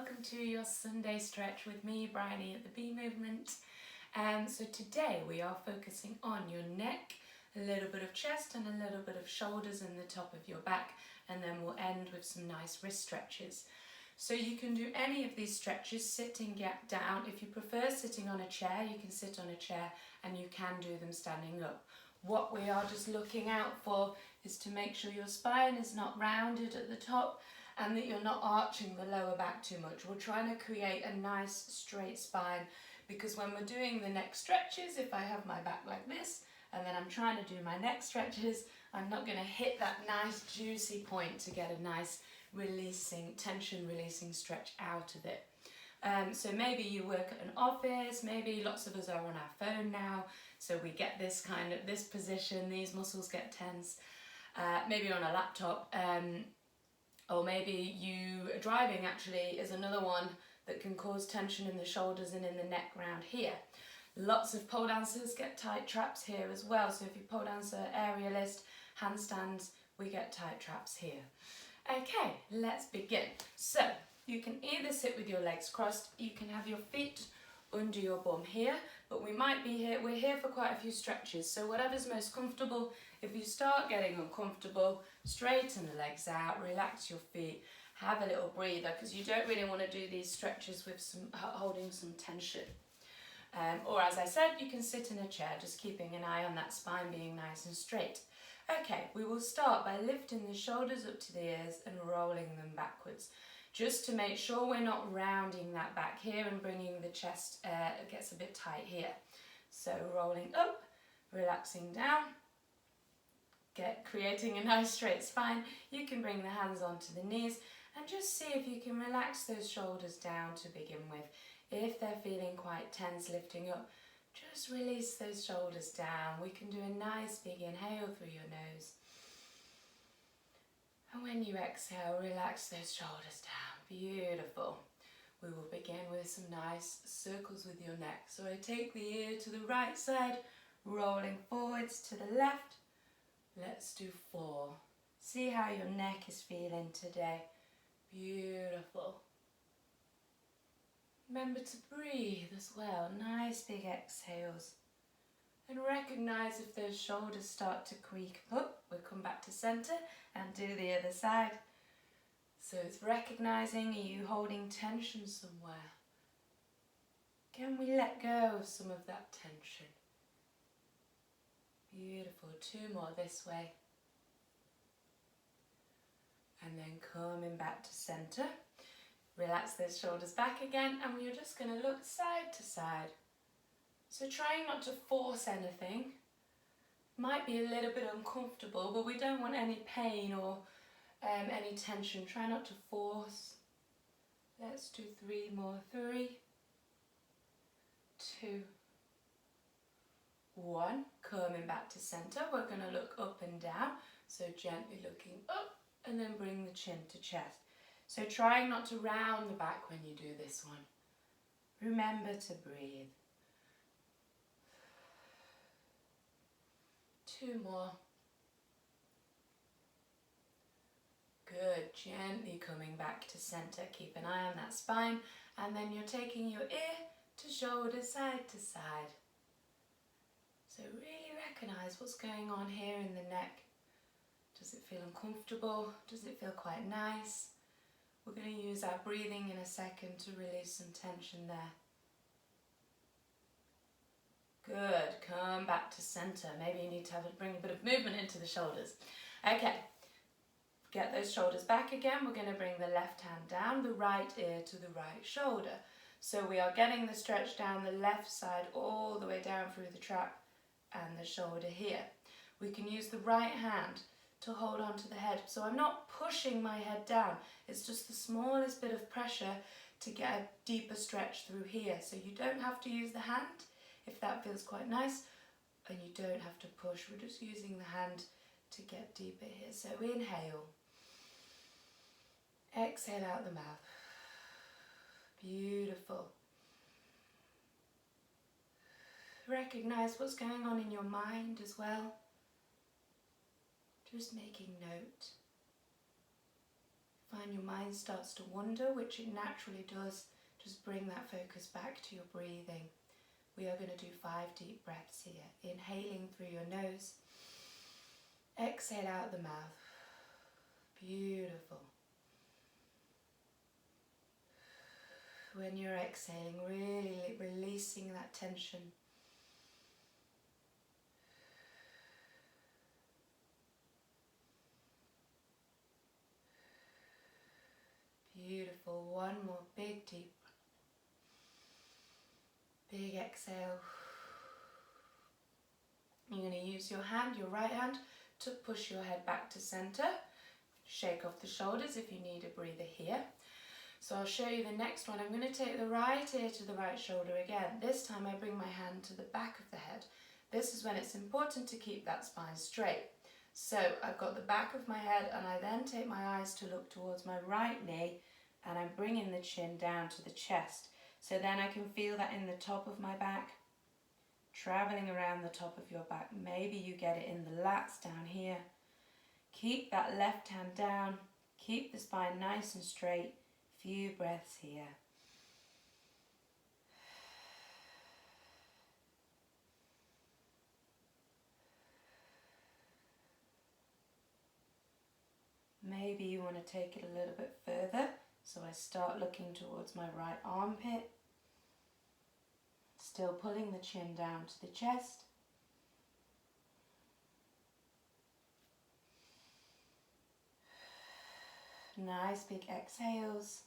welcome to your Sunday stretch with me, Bryony at the Bee Movement. So today we are focusing on your neck, a little bit of chest and a little bit of shoulders and the top of your back, and then we'll end with some nice wrist stretches. So you can do any of these stretches sitting down. If you prefer sitting on a chair, you can sit on a chair and you can do them standing up. What we are just looking out for is to make sure your spine is not rounded at the top and that you're not arching the lower back too much. We're trying to create a nice straight spine, because when we're doing the neck stretches, if I have my back like this and then I'm trying to do my neck stretches, I'm not going to hit that nice juicy point to get a nice tension releasing stretch out of it. So maybe you work at an office, maybe lots of us are on our phone now, so we get this position, these muscles get tense. Maybe on a laptop, or maybe you driving actually is another one that can cause tension in the shoulders and in the neck round here. Lots of pole dancers get tight traps here as well, so if you pole dancer, aerialist, handstands, we get tight traps here. Okay, let's begin. So you can either sit with your legs crossed, you can have your feet under your bum here, but we're here for quite a few stretches, so whatever's most comfortable. If you start getting uncomfortable, straighten the legs out, relax your feet, have a little breather, because you don't really want to do these stretches with holding some tension. Or as I said, you can sit in a chair, just keeping an eye on that spine being nice and straight. Okay, we will start by lifting the shoulders up to the ears and rolling them backwards, just to make sure we're not rounding that back here and bringing the chest, it gets a bit tight here. So rolling up, relaxing down, creating a nice straight spine. You can bring the hands onto the knees and just see if you can relax those shoulders down to begin with. If they're feeling quite tense lifting up, just release those shoulders down. We can do a nice big inhale through your nose. And when you exhale, relax those shoulders down. Beautiful. We will begin with some nice circles with your neck. So I take the ear to the right side, rolling forwards to the left. Let's do 4. See how your neck is feeling today. Beautiful. Remember to breathe as well. Nice big exhales. And recognize if those shoulders start to creak up, we'll come back to center and do the other side. So it's recognizing, are you holding tension somewhere? Can we let go of some of that tension? Beautiful. 2 more this way. And then coming back to center. Relax those shoulders back again, and we're just going to look side to side. So trying not to force anything. Might be a little bit uncomfortable, but we don't want any pain or any tension. Try not to force. Let's do 3 more. 3, 2, 1. Coming back to center. We're going to look up and down. So gently looking up and then bring the chin to chest. So trying not to round the back when you do this one. Remember to breathe. 2 more. Good. Gently coming back to center. Keep an eye on that spine. And then you're taking your ear to shoulder, side to side. So really recognize what's going on here in the neck. Does it feel uncomfortable? Does it feel quite nice? We're going to use our breathing in a second to release some tension there. Good. Come back to center. Maybe you need to bring a bit of movement into the shoulders. Okay. Get those shoulders back again. We're going to bring the left hand down, the right ear to the right shoulder. So we are getting the stretch down the left side all the way down through the trap and the shoulder here. We can use the right hand to hold on to the head. So I'm not pushing my head down. It's just the smallest bit of pressure to get a deeper stretch through here. So you don't have to use the hand if that feels quite nice, and you don't have to push. We're just using the hand to get deeper here. So inhale. Exhale out the mouth. Beautiful. Recognize what's going on in your mind as well. Just making note. find your mind starts to wander, which it naturally does, just bring that focus back to your breathing. We are going to do 5 deep breaths here. Inhaling through your nose. Exhale out the mouth. Beautiful. When you're exhaling, really releasing that tension. Beautiful. One more big deep. Big exhale. You're going to use your hand, your right hand, to push your head back to center. Shake off the shoulders if you need a breather here. So I'll show you the next one. I'm going to take the right ear to the right shoulder again. This time I bring my hand to the back of the head. This is when it's important to keep that spine straight. So I've got the back of my head and I then take my eyes to look towards my right knee and I'm bringing the chin down to the chest. So then I can feel that in the top of my back, traveling around the top of your back. Maybe you get it in the lats down here. Keep that left hand down. Keep the spine nice and straight. Few breaths here. Maybe you want to take it a little bit further. So I start looking towards my right armpit. Still pulling the chin down to the chest. Nice big exhales.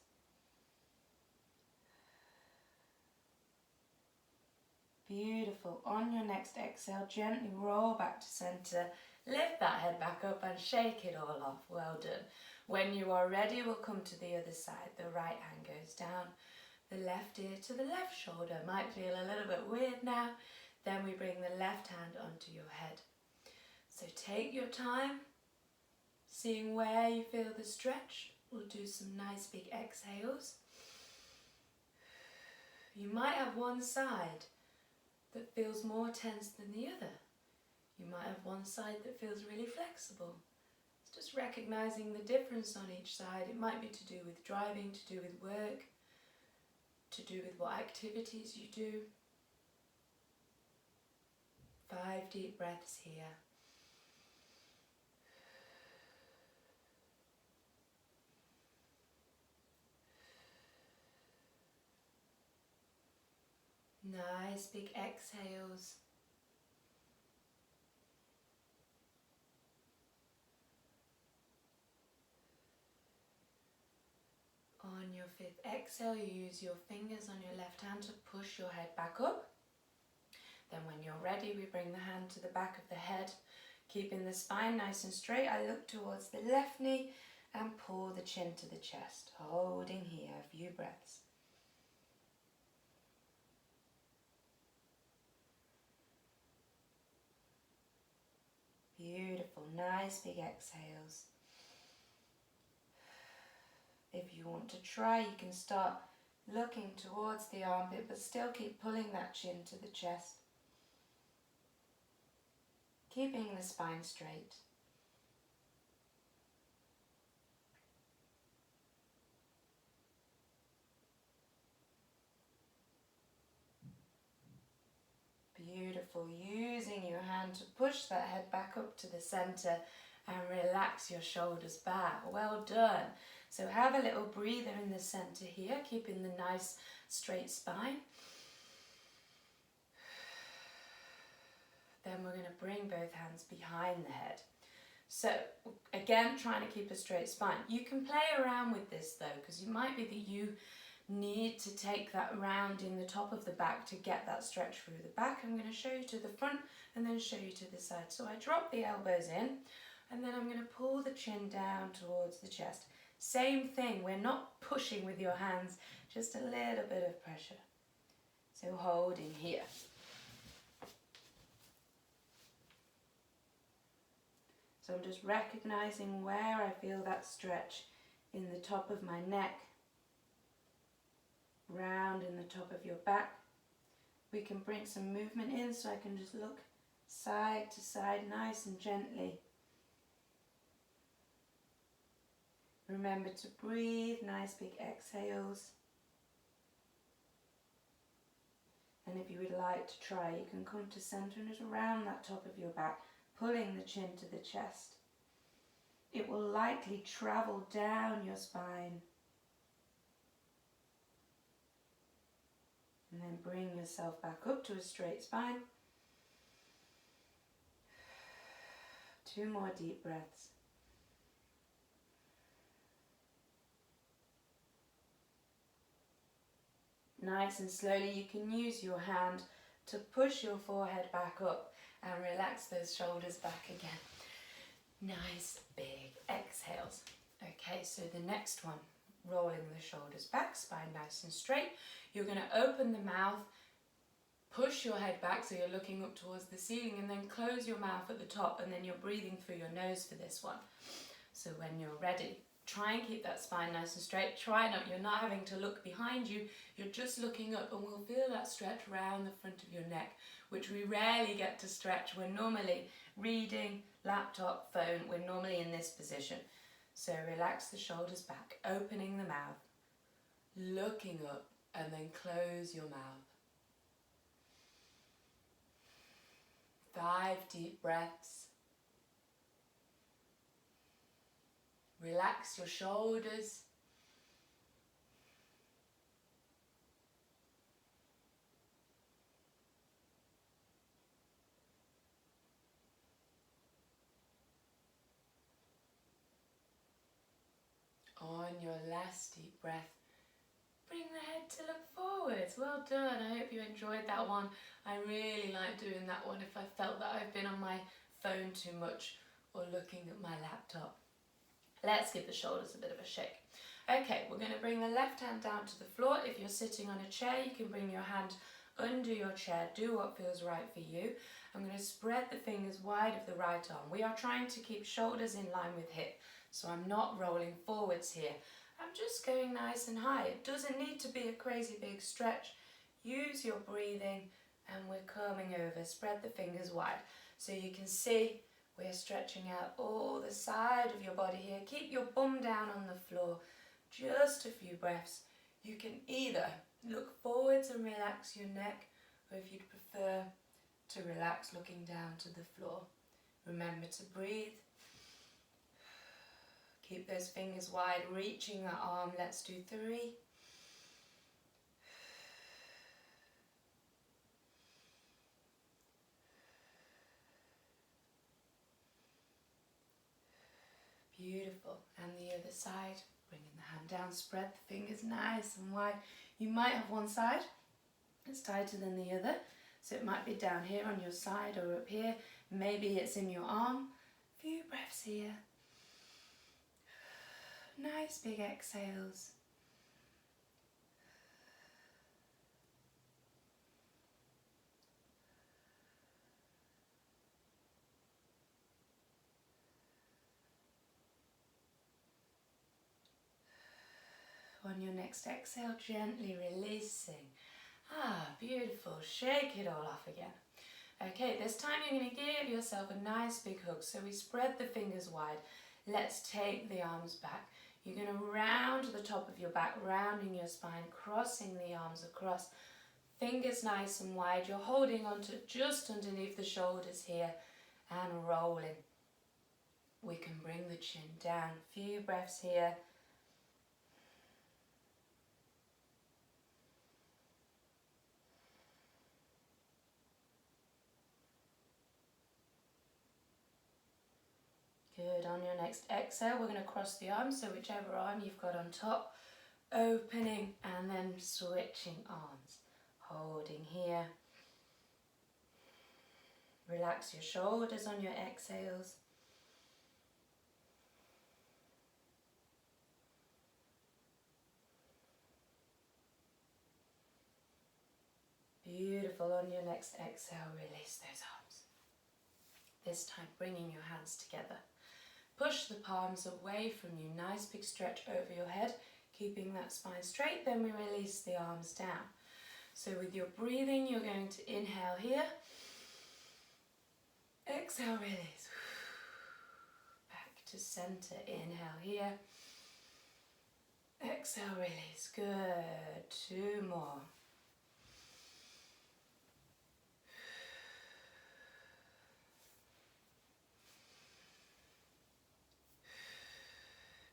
Beautiful. On your next exhale, gently roll back to center. Lift that head back up and shake it all off. Well done. When you are ready, we'll come to the other side. The right hand goes down. The left ear to the left shoulder. Might feel a little bit weird now. Then we bring the left hand onto your head. So take your time, seeing where you feel the stretch. We'll do some nice big exhales. You might have one side that feels more tense than the other. You might have one side that feels really flexible. It's just recognizing the difference on each side. It might be to do with driving, to do with work, to do with what activities you do. 5 deep breaths here. Nice big exhales. On your 5th exhale, you use your fingers on your left hand to push your head back up. Then when you're ready, we bring the hand to the back of the head, keeping the spine nice and straight. I look towards the left knee and pull the chin to the chest, holding here a few breaths. Beautiful, nice big exhales. If you want to try, you can start looking towards the armpit, but still keep pulling that chin to the chest. Keeping the spine straight. Beautiful. Using your hand to push that head back up to the center and relax your shoulders back. Well done. So have a little breather in the center here, keeping the nice straight spine. Then we're going to bring both hands behind the head. So again, trying to keep a straight spine. You can play around with this though, because it might be that you need to take that round in the top of the back to get that stretch through the back. I'm going to show you to the front and then show you to the side. So I drop the elbows in and then I'm going to pull the chin down towards the chest. Same thing, we're not pushing with your hands, just a little bit of pressure. So holding here. So I'm just recognizing where I feel that stretch in the top of my neck, round in the top of your back. We can bring some movement in, so I can just look side to side nice and gently. Remember to breathe, nice big exhales. And if you would like to try, you can come to center and just around that top of your back, pulling the chin to the chest. It will likely travel down your spine. And then bring yourself back up to a straight spine. 2 more deep breaths. Nice and slowly, you can use your hand to push your forehead back up and relax those shoulders back again. Nice big exhales. Okay, so the next one, rolling the shoulders back, spine nice and straight. You're going to open the mouth, push your head back so you're looking up towards the ceiling, and then close your mouth at the top, and then you're breathing through your nose for this one. So when you're ready, try and keep that spine nice and straight. You're not having to look behind you, you're just looking up, and we'll feel that stretch around the front of your neck, which we rarely get to stretch. We're normally reading, laptop, phone, we're normally in this position. So relax the shoulders back, opening the mouth, looking up, and then close your mouth. 5 deep breaths. Relax your shoulders. On your last deep breath, bring the head to look forwards. Well done. I hope you enjoyed that one. I really like doing that one if I felt that I've been on my phone too much or looking at my laptop. Let's give the shoulders a bit of a shake. Okay, we're going to bring the left hand down to the floor. If you're sitting on a chair, you can bring your hand under your chair. Do what feels right for you. I'm going to spread the fingers wide of the right arm. We are trying to keep shoulders in line with hip, so I'm not rolling forwards here. I'm just going nice and high. It doesn't need to be a crazy big stretch. Use your breathing, and we're coming over. Spread the fingers wide so you can see we're stretching out all the side of your body here. Keep your bum down on the floor. Just a few breaths. You can either look forwards and relax your neck, or if you'd prefer to relax looking down to the floor. Remember to breathe. Keep those fingers wide, reaching that arm. Let's do 3. Beautiful. And the other side, bringing the hand down, spread the fingers nice and wide. You might have one side that's tighter than the other, so it might be down here on your side or up here. Maybe it's in your arm. Few breaths here. Nice big exhales. On your next exhale, gently releasing. Beautiful. Shake it all off again. Okay, this time you're going to give yourself a nice big hug. So we spread the fingers wide. Let's take the arms back. You're going to round the top of your back, rounding your spine, crossing the arms across. Fingers nice and wide. You're holding on to just underneath the shoulders here and rolling. We can bring the chin down. Few breaths here. Good. On your next exhale, we're going to cross the arms, so whichever arm you've got on top, opening and then switching arms. Holding here. Relax your shoulders on your exhales. Beautiful. On your next exhale, release those arms. This time, bringing your hands together. Push the palms away from you. Nice big stretch over your head, keeping that spine straight. Then we release the arms down. So with your breathing, you're going to inhale here. Exhale, release. Back to center. Inhale here. Exhale, release. Good. 2 more.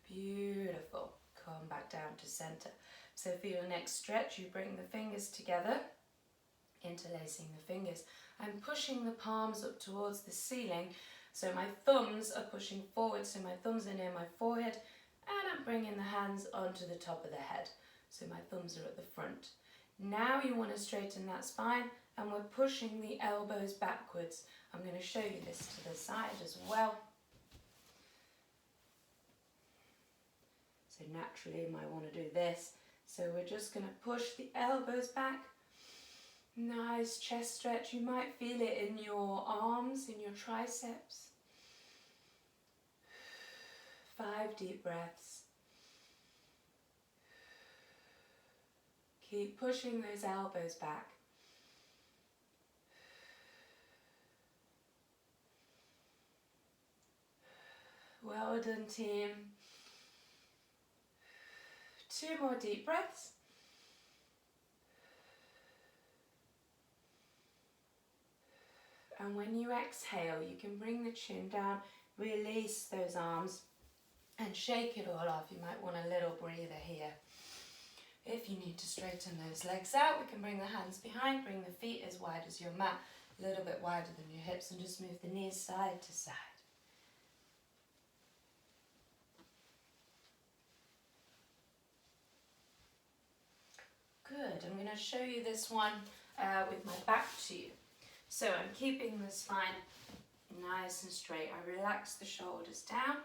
Beautiful. Come back down to center. So for your next stretch, you bring the fingers together, interlacing the fingers. I'm pushing the palms up towards the ceiling, so my thumbs are pushing forward, so my thumbs are near my forehead, and I'm bringing the hands onto the top of the head, so my thumbs are at the front. Now you want to straighten that spine, and we're pushing the elbows backwards. I'm going to show you this to the side as well. So naturally you might want to do this. So we're just going to push the elbows back. Nice chest stretch. You might feel it in your arms, in your triceps. 5 deep breaths. Keep pushing those elbows back. Well done, team. 2 more deep breaths. And when you exhale, you can bring the chin down, release those arms and shake it all off. You might want a little breather here. If you need to straighten those legs out, we can bring the hands behind, bring the feet as wide as your mat, a little bit wider than your hips, and just move the knees side to side. Good. I'm going to show you this one with my back to you. So I'm keeping the spine nice and straight. I relax the shoulders down,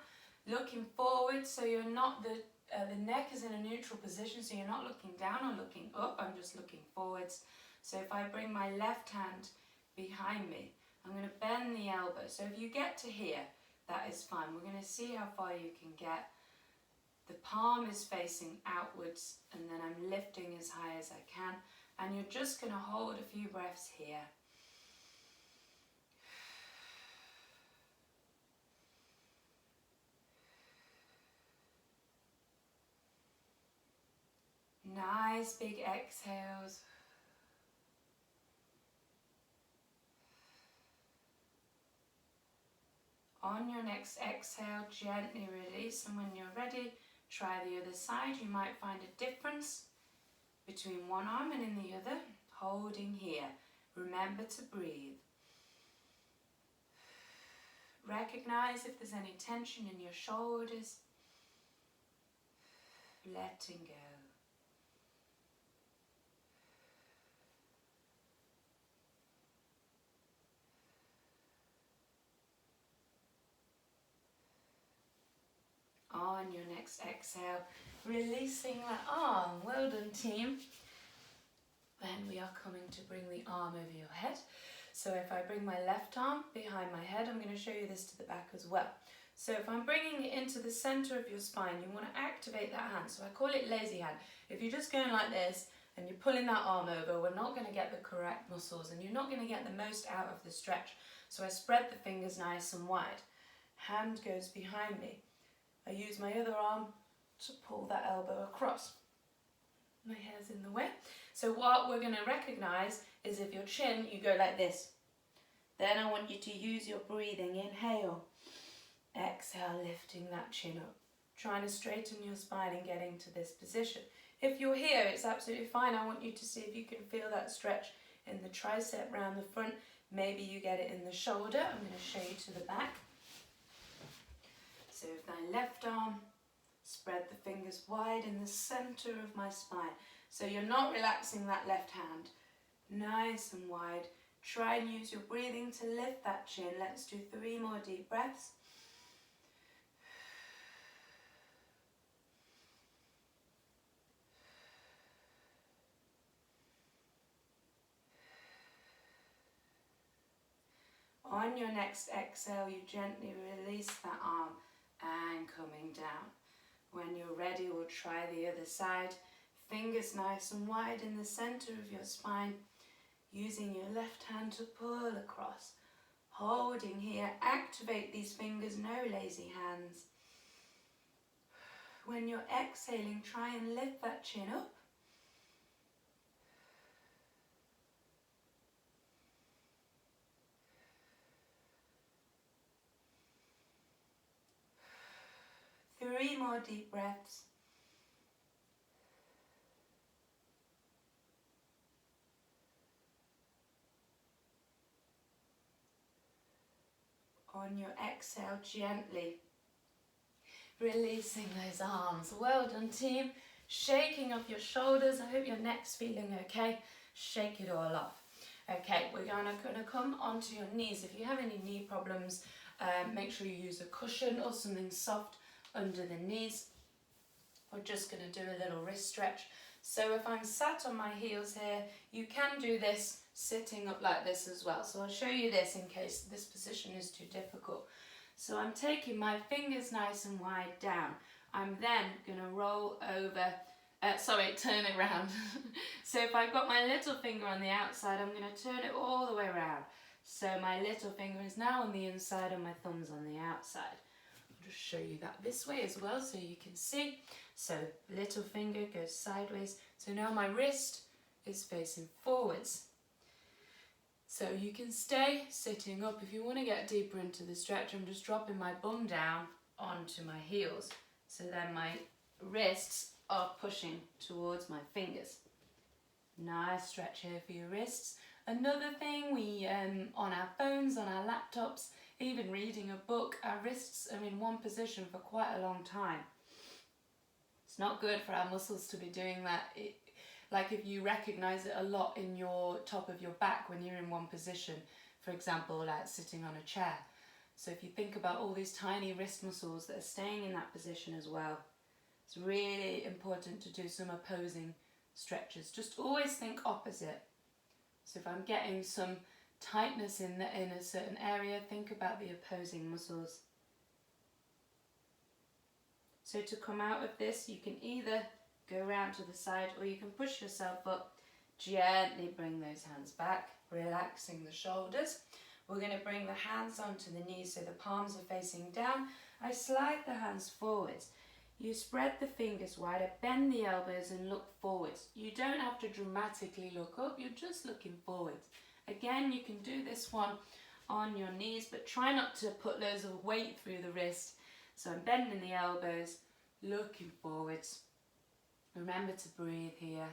looking forward, so you're not, the neck is in a neutral position, so you're not looking down or looking up, I'm just looking forwards. So if I bring my left hand behind me, I'm going to bend the elbow. So if you get to here, that is fine. We're going to see how far you can get. The palm is facing outwards, and then I'm lifting as high as I can. And you're just going to hold a few breaths here. Nice big exhales. On your next exhale, gently release, and when you're ready, try the other side. You might find a difference between one arm and in the other. Holding here. Remember to breathe. Recognize if there's any tension in your shoulders. Letting go. On your next exhale, releasing that arm. Well done, team. Then we are coming to bring the arm over your head. So if I bring my left arm behind my head, I'm going to show you this to the back as well. So if I'm bringing it into the center of your spine, you want to activate that hand. So I call it lazy hand. If you're just going like this and you're pulling that arm over, we're not going to get the correct muscles and you're not going to get the most out of the stretch. So I spread the fingers nice and wide. Hand goes behind me. I use my other arm to pull that elbow across. My hair's in the way. So what we're going to recognize is if your chin, you go like this. Then I want you to use your breathing. Inhale. Exhale, lifting that chin up. Trying to straighten your spine and getting to this position. If you're here, it's absolutely fine. I want you to see if you can feel that stretch in the tricep round the front. Maybe you get it in the shoulder. I'm going to show you to the back. So with my left arm, spread the fingers wide in the center of my spine. So you're not relaxing that left hand. Nice and wide. Try and use your breathing to lift that chin. Let's do 3 more deep breaths. On your next exhale, you gently release that arm and coming down. When you're ready, we'll try the other side. Fingers nice and wide in the center of your spine. Using your left hand to pull across. Holding here, activate these fingers, no lazy hands. When you're exhaling, try and lift that chin up. Three more deep breaths. On your exhale, gently releasing those arms. Well done, team. Shaking off your shoulders. I hope your neck's feeling okay. Shake it all off. Okay, we're gonna come onto your knees. If you have any knee problems, make sure you use a cushion or something soft under the knees. We're just gonna do a little wrist stretch. So if I'm sat on my heels here, you can do this sitting up like this as well. So I'll show you this in case this position is too difficult. So I'm taking my fingers nice and wide down. I'm then gonna roll over, turn it around. So if I've got my little finger on the outside, I'm gonna turn it all the way around. So my little finger is now on the inside and my thumb's on the outside. I'll just show you that this way as well so you can see. So little finger goes sideways. So now my wrist is facing forwards. So you can stay sitting up. If you want to get deeper into the stretch, I'm just dropping my bum down onto my heels. So then my wrists are pushing towards my fingers. Nice stretch here for your wrists. Another thing, we on our phones, on our laptops, even reading a book, our wrists are in one position for quite a long time. It's not good for our muscles to be doing that. Like if you recognize it a lot in your top of your back when you're in one position, for example, like sitting on a chair. So if you think about all these tiny wrist muscles that are staying in that position as well, it's really important to do some opposing stretches. Just always think opposite. So if I'm getting some tightness in a certain area, think about the opposing muscles. So to come out of this, you can either go around to the side or you can push yourself up. Gently bring those hands back, relaxing the shoulders. We're going to bring the hands onto the knees so the palms are facing down. I slide the hands forwards. You spread the fingers wider, bend the elbows and look forwards. You don't have to dramatically look up, you're just looking forwards. Again, you can do this one on your knees, but try not to put loads of weight through the wrist. So I'm bending the elbows, looking forwards. Remember to breathe here.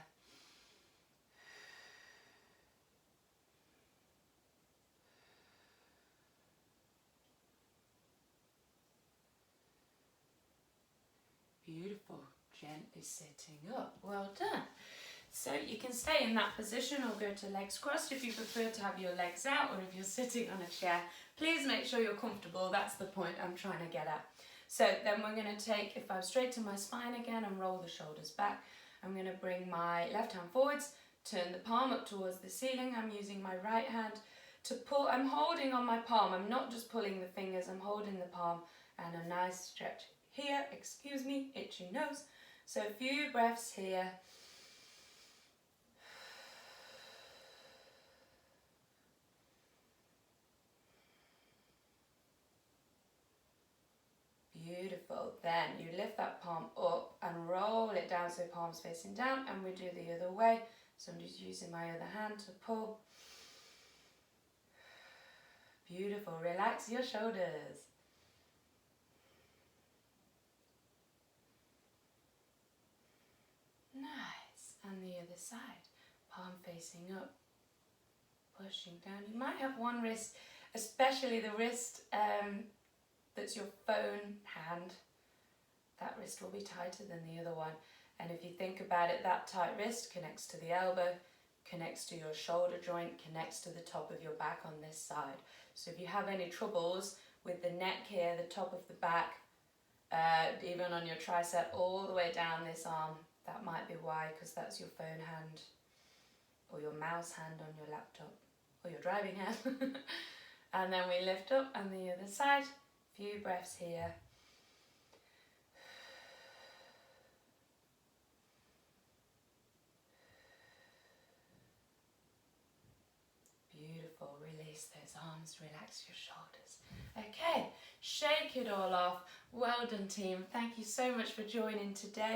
Beautiful. Gently sitting up. Well done. So you can stay in that position or go to legs crossed if you prefer to have your legs out, or if you're sitting on a chair. Please make sure you're comfortable. That's the point I'm trying to get at. So then we're going to take, if I straighten my spine again and roll the shoulders back, I'm going to bring my left hand forwards, turn the palm up towards the ceiling. I'm using my right hand to pull. I'm holding on my palm. I'm not just pulling the fingers, I'm holding the palm, and a nice stretch here. Excuse me, itchy nose. So a few breaths here. Beautiful. Then you lift that palm up and roll it down so palms facing down, and we do the other way. So I'm just using my other hand to pull. Beautiful. Relax your shoulders. Nice. And the other side. Palm facing up, pushing down. You might have one wrist, especially the wrist that's your phone hand. That wrist will be tighter than the other one. And if you think about it, that tight wrist connects to the elbow, connects to your shoulder joint, connects to the top of your back on this side. So if you have any troubles with the neck here, the top of the back, even on your tricep, all the way down this arm, that might be why, because that's your phone hand or your mouse hand on your laptop or your driving hand. And then we lift up and the other side. Few breaths here. Beautiful, release. release those arms, relax your shoulders. Okay, shake it all off. Well done, team. Thank you so much for joining today.